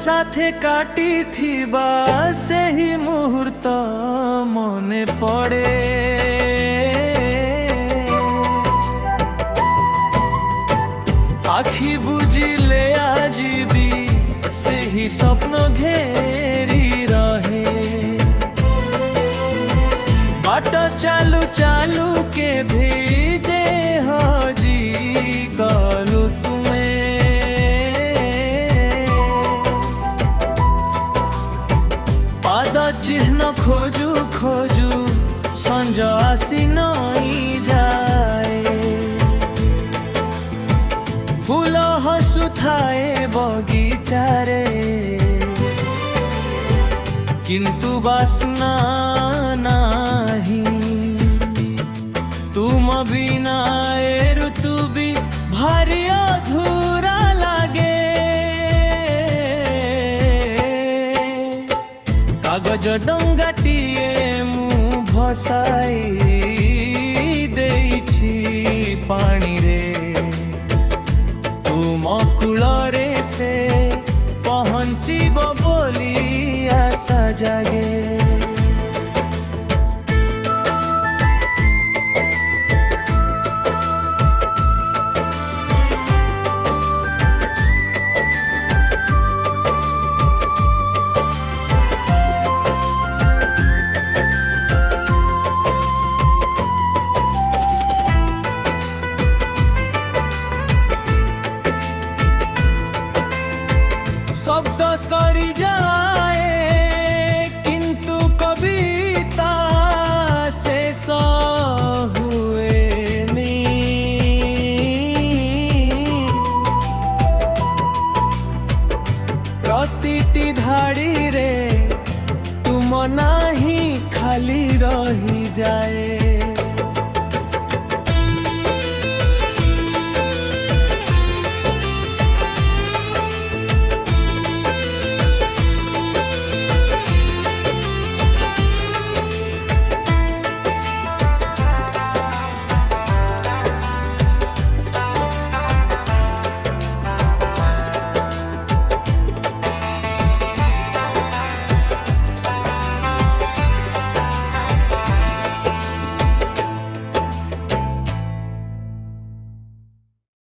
साथे काटी थी से ही मुहूर्त मने पड़े। आखि बुझिले आज भी से ही स्वप्न घेरी रहे। बाट चालू चालू के भी देह जी गलु चिन्ह खोजू खोजू संज आसी नई जाए। फूल हसुथाए बगीचारे किंतु बासना नाही। तुम बिना ए ऋतु भी भारी अधूरा लागे। कागज डंगाटिए मु भसाई देइछि पानी रे। तुम कूलरे से पहुँचब बोली आशा जागे। शब्द सरी